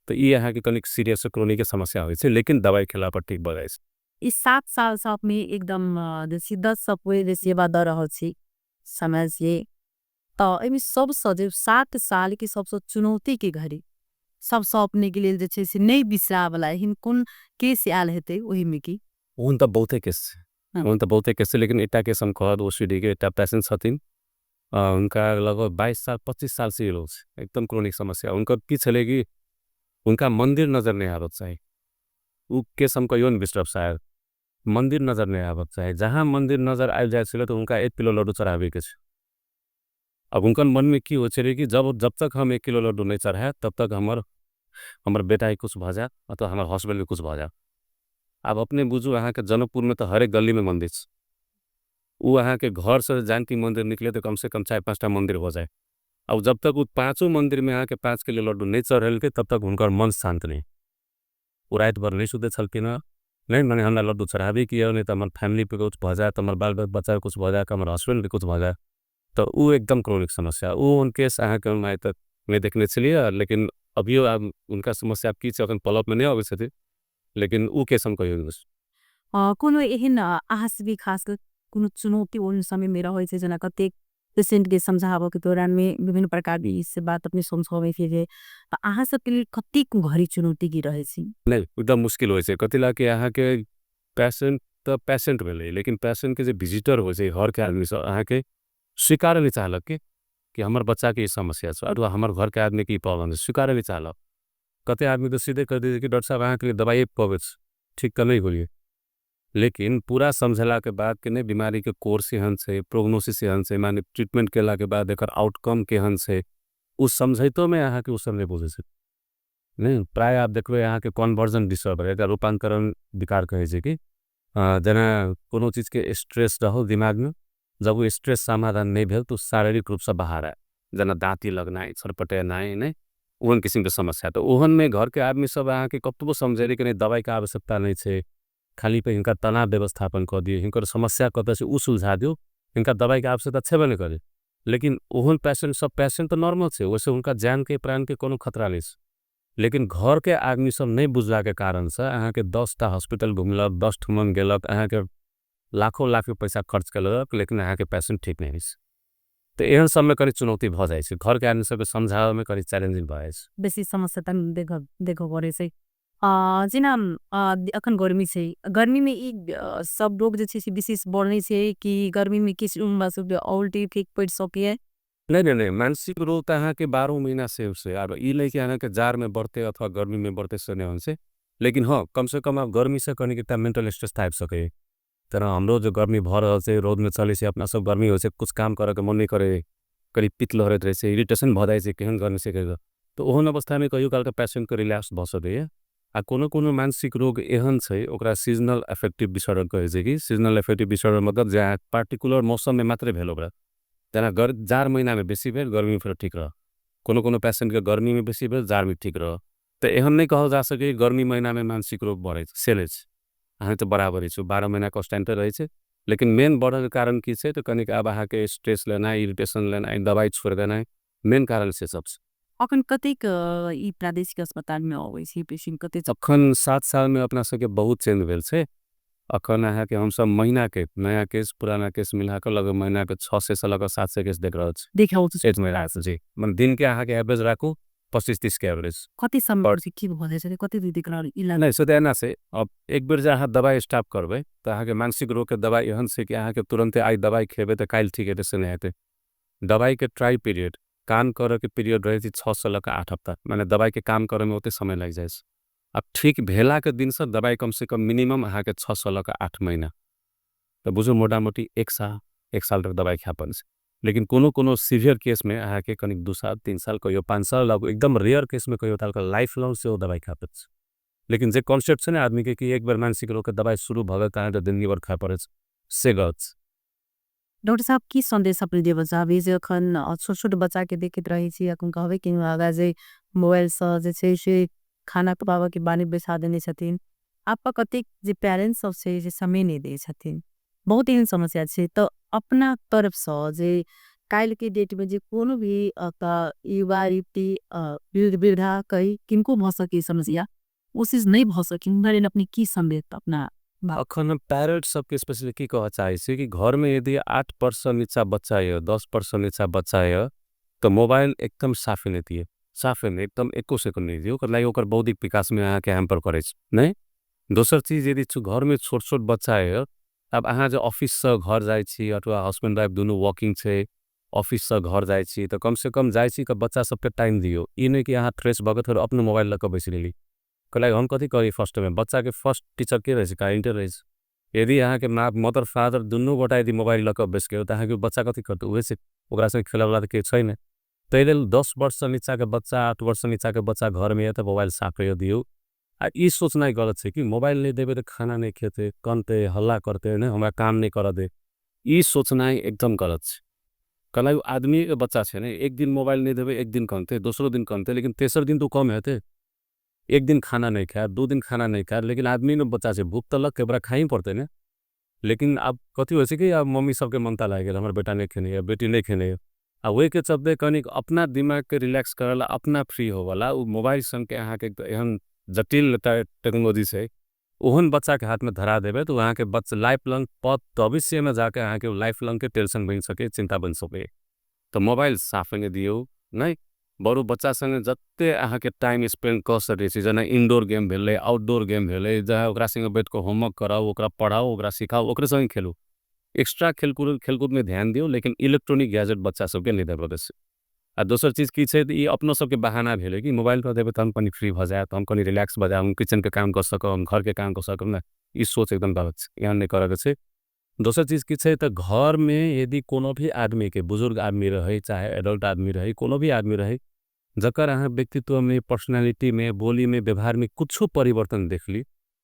तो ये अहाँ के कनिक सीरियस क्रोनिक के समस्या होय छै लेकिन दवाई खेला पर ठीक भ जाय छै। ई 7 साल से में एकदम जैसे 10 सपवे जे सेवा द रहल छी समय से त एमे सबसे जे 7 साल की सबसे चुनौती के घड़ी सबसे अपने के लेल जे छै से नहीं बिसरा वाला हिन कोन केस आयल हेते ओही में की उन त बहुते केस छै उन त बहुते केस छै लेकिन एटा केस हम कहत ओसीडी के एटा पेशेंट छथिन उनका लगभग 22 साल 25 साल से रोज एकदम क्रोनिक समस्या उनका की छले कि उनका मंदिर नजर नहीं आवत चाहिए उ केस हम कहियो नहीं बिस्टर्ब शायद मंदिर नजर नहीं आवत चाहिए जहाँ मंदिर नजर आ जाए छले तो उनका 1 किलो लड्डू चढ़ावे के छै। अब उनका मन में की हो छे कि जब तक हम 1 किलो लड्डू नहीं चढ़ाए तब तक हमर बेटा के कुछ भ जाए अथवा हमर हस्बैंड के कुछ भ जाए। अब अपने बुझू अहाँ के जनकपुर में तो हरेक गली में मंदिर छै उ अहाँ के घर से जानकी मंदिर निकले तो कम से कम 4-5 टा मंदिर हो जाए। अब जब तक उ पांचों मंदिर में अहाँ के 5 किलो लड्डू नहीं चढ़ेल के तब तक उनकर मन शांत नहीं उ रात भर नहीं सुते छलकिन नहीं माने हमरा लड्डू चढ़ावे की नहीं तो हमर फैमिली पे कुछ भ जाए तो हमर बाल बच्चा के कुछ भ जाए हमर हस्बैंड के कुछ भ जाए तो उ एकदम क्रोनिक समस्या उ उन केस अहाँ के मैं तक में देखने छलिए लेकिन अभियो अब उनका समस्या की छै अखन पलप में नहीं आवे छथि लेकिन उ केस हम कहियो कोनो एहन आहस भी खास कर कोनो चुनौती उन समय में रहे छै जना कतेक पेशेंट के समझाबो के दौरान में विभिन्न प्रकार की इस बात अपने समझावे फिर अहाँ सब के लिए कतेक घड़ी चुनौती की रहे छी नहीं एकदम मुश्किल होय छै कतिला के अहाँ के पेशेंट तो पेशेंट भेले लेकिन पेशेंट के जे विजिटर हो छै घर के आदमी सब अहाँ के स्वीकार नहीं चाहलक कि हमर बच्चा के ई समस्या छै अथवा हमर घर के आदमी के ई प्रॉब्लम है स्वीकार नहीं चाहलक कते आदमी तो सीधे कह दे कि डॉक्टर साहब अहाँ के दवाई पवे ठीक तो नहीं होलिए लेकिन पूरा समझला के बाद के नहीं बीमारी के कोर्स एहन छै प्रोग्नोसिस एहन छै माने ट्रीटमेंट केला के बाद एकर आउटकम केहन छै उस समझैतो में अहाँ के उ सब नहीं बुझे छै नहीं प्राय आप देखबे अहाँ के कन्वर्जन डिसऑर्डर एका रूपांतरण विकार कहे छै कि जना कोनो चीज के स्ट्रेस रहो दिमाग में जब वो स्ट्रेस समाधान नहीं भेल तो शारीरिक रूप से बाहर आए जना दांती लगना छटपटेनाई नहीं ओहन किस्म के समस्या तो ओहन में घर के आदमी सब अहाँ के कतबो समझे कि नहीं दवाई के आवश्यकता नहीं छै खाली पे इनका तनाव व्यवस्थापन कर दिए इनकर समस्या कत से उ सुलझा दियो इनका दवाई के आवश्यकता छेबे नहीं करे लेकिन ओहन पेशेंट सब पेशेंट तो नॉर्मल छै वैसे उनका जान के प्राण के कोनो खतरा नहीं छै लेकिन घर के आदमी सब नहीं बुझला के कारण से अहाँ के 10 टा हॉस्पिटल घुमलक 10 ठुमन गेलक अहाँ के लाखों लाख पैसा खर्च कलक लेकिन अहाँ के पेशेंट ठीक नहीं छै तो एहन सब में करी चुनौती भ जाए छै घर के आदमी सब के समझावे में करी चैलेंजिंग भ जाए छै बेसी समस्या त देखो परे छै जेना अखन गर्मी छै गर्मी में ई सब रोग जे छै से विशेष बढ़ने छै कि गर्मी में किछ उल्टी ठीक पड़ सके नहीं मानसिक रोग तो अहाँ के 12 महीना से अब ई लेके अहाँ के जार में बढ़ते अथवा गर्मी में बढ़ते से नहीं से लेकिन हाँ कम से कम आप गर्मी से कनी मेंटल स्ट्रेस टाइप सके तरह हमरो जो गर्मी भ रहल छै रोड में चले से अपना सब गर्मी हो से कुछ काम करे के मन नहीं करे करीब पित्त लहरत रहे से इरिटेशन भ जाए छै केहन गर्मी से करे तो ओहन अवस्था में कहियो काल के पेशेंट के रिलैक्स भ सके आ कोनो मानसिक रोग एहन छै ओकरा सीजनल अफेक्टिव डिसऑर्डर कहे छै कि सीजनल अफेक्टिव डिसऑर्डर मतलब जहाँ पार्टिकुलर मौसम में मात्र भेल ओकरा जना जार महीना में बेसी भेल गर्मी में फिर ठीक रह कोनो पेशेंट के गर्मी में बेसी भेल जार में ठीक रह तो एहन नहीं कहल जा सके गर्मी महीना में मानसिक रोग बढ़े सेले अहाँ तो बराबर छै 12 महीना कॉन्स्टेंट रहे छै लेकिन मेन बढ़े के कारण की छै तो कनिक अब अहाँ के स्ट्रेस लेना इरिटेशन लेना दवाई छोड़ देना मेन कारण से सब अखन कतेक ई प्रादेशिक अस्पताल में अबै छै पेशेंट कतेक अखन 7 साल में अपना सबके बहुत चेंज भेल छै अखन अहाँ के हम सब महीना के नया केस पुराना केस मिला के लगभग महीना के 600 से लगभग 700 केस देख रहल छी देखाउ सेट में राख जी मन दिन के अहाँ के एवरेज राखू 25-30 के एवरेज कति समय से की भऽ जाइ छै कति दिन तक इलाज नहीं सो एना से अब एक बेर जे अहाँ दवाई स्टार्ट करबै तो अहाँ के मानसिक रोग के दवाई एहन से कि अहाँ के तुरंते आई दवाई खेबै तो काल्हि ठीक हेतै से नहीं हेतै दवाई के ट्राई पीरियड काम करे के पीरियड रहे 6 से लेकर 8 हफ्ता माने दवाई के काम करे में ओते समय लग जाए अब ठीक भेला के दिन से दवाई कम से कम मिनिमम अहाँ के 6 से लेकर 8 महीना तो बुझो मोटा मोटी 1 साल तक दवाई खा पन लेकिन कोनो सीवियर केस में अहाँ के कनिक 2 साल 3 साल कहियो 5 साल अब एकदम रेयर केस में कहियो ताल का लाइफ लॉन्ग से वो दवाई खा पन लेकिन जे कॉन्सेप्ट छै ना आदमी के कि एक बार मानसिक रोग के दवाई शुरू भगल त अहाँ दिन भर खा पड़े से गलत डॉक्टर साहब की संदेश अपने देव चाहबे जे अखन छोट छोट बच्चा के देखैत रही छी अखन कहबे कि आगा जे मोबाइल से जे छै से खाना खुआबे के बानी बैसा देने छथिन आपका कतेक जे पेरेंट्स सब छै जे समय नहीं दे छथिन बहुत एहन समस्या छै तो अपना तरफ से जे काल के डेट में जे कोनो भी युवा युवती वृद्धा कही किनको भ सके समस्या वो चीज नहीं भ सके उनका लेल अपनी की संदेश अपना अखन पेरेंट्स सबके स्पेशली की कह चाहे छी कि घर में यदि 8% नीचा बच्चा है 10% नीचा बच्चा है तो मोबाइल एकदम साफे नहीं दिए साफे नहीं एकदम एको सेकंड नहीं दियो लाइक ओकर बौद्धिक विकास में अहाँ के हैम्पर करे नहीं दोसर चीज यदि घर में छोट छोट बच्चा है अब अहाँ जो ऑफिस से घर जाए छी अथवा हस्बैंड वाइफ दोनों वर्किंग छे ऑफिस से घर जाए छी तो कम से कम जाए छी बच्चा सबके टाइम दियो ई नहीं कि अहाँ फ्रेश भगत अपने मोबाइल लग बैस लेली कल हम कथी करी फर्स्ट में बच्चा के फर्स्ट टीचर के रहे कारेंटे रहे यदि अहाँ के माँ मदर फादर दुनू गोटा यदि मोबाइल लग बैस गए तो अहाँ के बच्चा कथी करते उहे से ओकरा से खेले वाला के छै ने तै लेल 10 वर्ष से नीचा के बच्चा 8 वर्ष से नीचा के बच्चा घर में है तो मोबाइल साफे दियो आ ई सोचना गलत है कि मोबाइल नहीं देवे तो खाना नहीं खेते कनते हल्ला करते नहीं हमारा काम नहीं कर दे ई सोचना एकदम गलत है कल आदमी के बच्चा है ना एक दिन मोबाइल नहीं देवे एक दिन कनते दूसरो दिन कनते लेकिन तेसर दिन तो कम हेते एक दिन खाना नहीं खाया 2 दिन खाना नहीं खाया लेकिन आदमी ने बच्चा से भूख तलक के बड़ा खाई पड़ते ना लेकिन अब कथी हो कि अब मम्मी सबके मनता लाग गया हमारे बेटा नहीं खेने बेटी नहीं खेने आ वही के चलते कनिक अपना दिमाग के रिलैक्स करेला अपना फ्री हो वाला वो मोबाइल सन के अहाँ के एहन जटिल टेक्नोलॉजी से ओहन बच्चा के हाथ में धरा देवे तो अहाँ के बच्चा लाइफ लॉन्ग पद भविष्य में जाके अहाँ के लाइफ लॉन्ग के टेंशन बन सके चिंता बन सके तो मोबाइल साफे दियो नहीं बरु बच्चा संगे जत्ते अहाँ के टाइम स्पेंड कर सके छी जना इंडोर गेम भेले आउटडोर गेम भेले जहाँ ओकरा संगे बैठ के होमवर्क कराओ ओकरा पढ़ाओ ओकरा सिखाओ ओकरे संगे खेलू एक्स्ट्रा खेलकूद में ध्यान दियो लेकिन इलेक्ट्रॉनिक गैजेट बच्चा सबके नहीं देवे बेसी आ दोसर चीज की छै ई अपनो सबके बहाना भेले कि मोबाइल पर देवे तो हम कनी फ्री भ जाए तो हम कनी रिलैक्स भ जाए हम किचन के काम कर सकब हम घर के काम कर सकब ना ई सोच एकदम गलत छै यहाँ नहीं करे के छै दोसर चीज की छै तो घर में यदि कोनो भी आदमी के बुजुर्ग आदमी रहे चाहे एडल्ट आदमी रहे कोनो भी आदमी रहे जकर अहाँ व्यक्तित्व में पर्सनालिटी में बोली में व्यवहार में कुछ परिवर्तन देख ली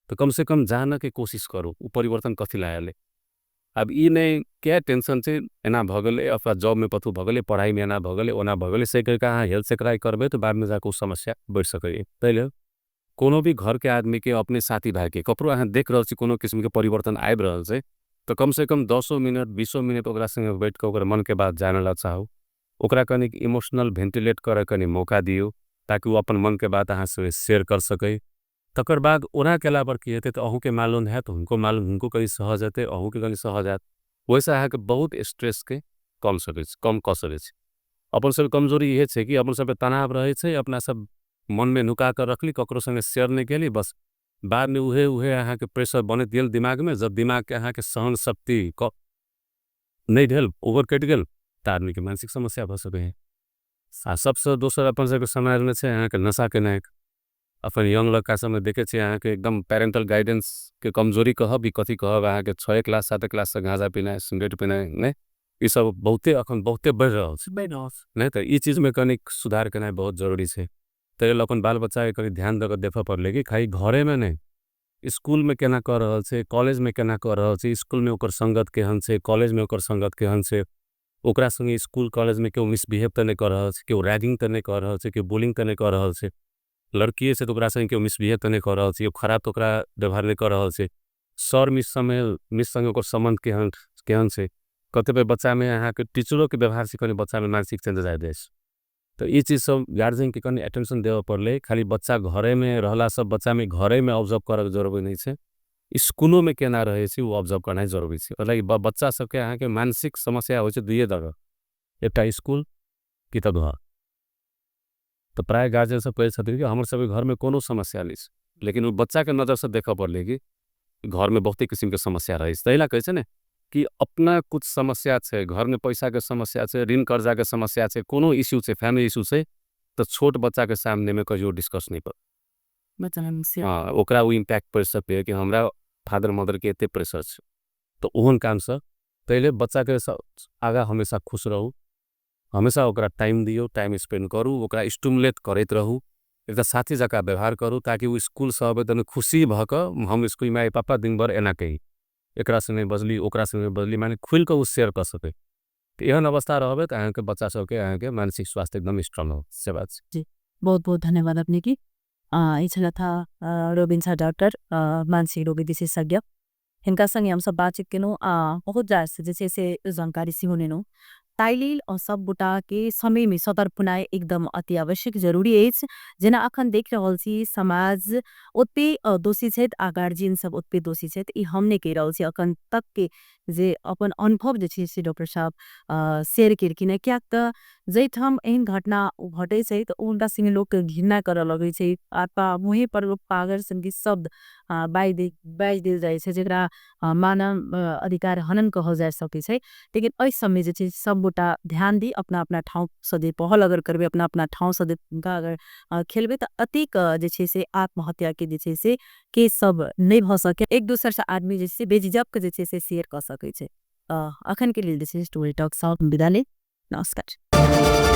तो कम से कम जान के कोशिश करो वो परिवर्तन कथी लायाले अब ई नहीं क्या टेंशन से एना भगले अथवा जॉब में पथु भगले पढ़ाई में एना भगले ओना भगले से करके अहाँ हेल्थ चेकराई करबे तो बाद में जाकर समस्या बढ़ सके तैले कोनो भी घर के आदमी के अपने साथी भाई के कपड़ो अहाँ देख रहे कोनो किस्म के परिवर्तन आबि रहल छै तो कम से कम 10 मिनट 20 मिनट ओकरा संगे बैठ के ओकर मन के बात जाने ला चाहो ओकरा कनी इमोशनल वेंटिलेट करे कनी मौका दियो ताकि वो अपन मन के बात अहाँ से शेयर कर सके तकर बाद ओना केला पर की हेतै तो अहूँ के मालूम है तो उनको मालूम उनको कहीं सहज हेतै अहूँ के कहीं सहज हैत वैसे अहाँ के बहुत स्ट्रेस के कम कर सकै छी अपन सब कमजोरी इहे छै कि अपन सब तनाव रहे छै अपना सब मन में नुका कर रखली ककरो संगे शेयर नहीं केली बस बाद में उहे अहाँ के प्रेशर बने दिल दिमाग में जब दिमाग के अहाँ के सहन शक्ति नहीं भेल ओवर कट गेल तो आदमी के मानसिक समस्या भ सके है आ सबसे दोसर अपन सबके समाज में अहाँ के नशा के नायक अपन यंग लड़का सब में देखे अहाँ के एकदम पेरेंटल गाइडेंस के कमजोरी कहब ई कथी कहब अहाँ के 6 क्लास 7 क्लास से गांजा पीना सिगरेट पीना नहीं ई सब बहुते अखन बहुते बढ़ रहल छै नहीं तो ई चीज में कनिक सुधार करना बहुत जरूरी है तै अपन बाल बच्चा के कभी ध्यान दे देख पड़ले कि खाली घरे में नहीं स्कूल में केना कर रहल छै कॉलेज में केना कर रहल छै स्कूल में ओकर संगत केहन छै कॉलेज में ओकर संगत केहन छै ओकरा संगे स्कूल कॉलेज में केओ मिसबिहेव तो नहीं कर रहा है केओ रैगिंग तो नहीं कर रहा है केओ बुलिंग तो नहीं कर रहा है लड़किए से तो ओकरा संगे केओ मिसबिहेव तो नहीं कर रहा है केओ खराब तो ओकरा व्यवहार नहीं कर रहा है सर मिस संगे ओकर संबंध केहन छै कतेक बच्चा में अहाँ के टीचरों के व्यवहार से कनी बच्चा में मानसिक चेंज आ जाए तो ये चीज सब गार्जियन के कनी अटेंशन देवे पड़ले खाली बच्चा घरे में रहला सब बच्चा में घरे में ऑब्जर्व करे जरूरी नहीं है स्कूलों में केना रहे छी वो ऑब्जर्व करना जरूरी है मतलब बच्चा सबके अहाँ के मानसिक समस्या हो दुए जगह एक स्कूल कि तो घर तो प्राय गार्जियन सब कहै छथिन कि हमर सबके घर में कोनो समस्या नहीं छै, लेकिन वो बच्चा के नज़र से देखा पड़ले कि घर में बहुते किस्म के समस्या रही। तहिला कहै छै ने कि अपना कुछ समस्या छै, घर में पैसा के समस्या छै, ऋण कर्जा के समस्या छै, कोनो इश्यू छै, फैमिली इश्यू छै, तो छोट बच्चा के सामने में कहियो डिस्कस नहीं कर। हाँ, ओकरा वो इम्पैक्ट पड़ सके कि हमरा फादर मदर के एते प्रेशर छै। तो ओहन काम से पहले बच्चा के आगा हमेशा खुश रहू, हमेशा ओकरा टाइम दियो, टाइम स्पेंड करू, ओकरा स्टिमुलेट करैत रहू, एकटा साथी जका व्यवहार करू, ताकि वो स्कूल से अबे तने खुशी भ क हम स्कूल में पापा दिन भर एना कही, एकरा संगे बजली, ओकरा संगे बजली, माने खुल के वो शेयर कर सके। तो एहन अवस्था रहबे त अहाँ के बच्चा सबके अहाँ के मानसिक स्वास्थ्य एकदम स्ट्रांग हो। से बात छै। जी, बहुत बहुत धन्यवाद अपने की। ई छला था रोबिन झा डॉक्टर, मानसिक रोग विशेषज्ञ। हिनका संगे हम सब बातचीत केनु बहुत जार से जैसे से जानकारी सी होने ताइलिल और सब बुटा के समय में सतर्क पुनाए एकदम अति आवश्यक जरूरी है। जेना अखन देख रहल छी समाज ओते दोषी छै, आ गार्जियन सब ओते दोषी छै। ई हमने कह रहल छी अखन तक के जे अपन अनुभव जे छै से डॉक्टर साहब शेयर केलखिन। क्या त जैठाम एहन घटना घटे छै तो उनका संगे लोग के घृणा करे लगे छै, अथवा मुहे पर लोग पागल संगी शब्द बाज देल जाय छै, जेकरा मानव अधिकार हनन कहल जा सके छै। लेकिन ऐ समय जे छै सबटा ध्यान दी, अपना अपना ठाउँ सदे पहल अगर करबे, अपना अपना ठाउँ सदे अगर खेलबे त अतिक जे छै से आत्महत्या के जे छै से केस सब नहीं भ सके। एक दूसर से आदमी जे छै बेझिझक जे छै से शेयर कर सके छै। अखन के लेल जे छै स्टोरी टॉक साउथ विदा ले। नमस्कार।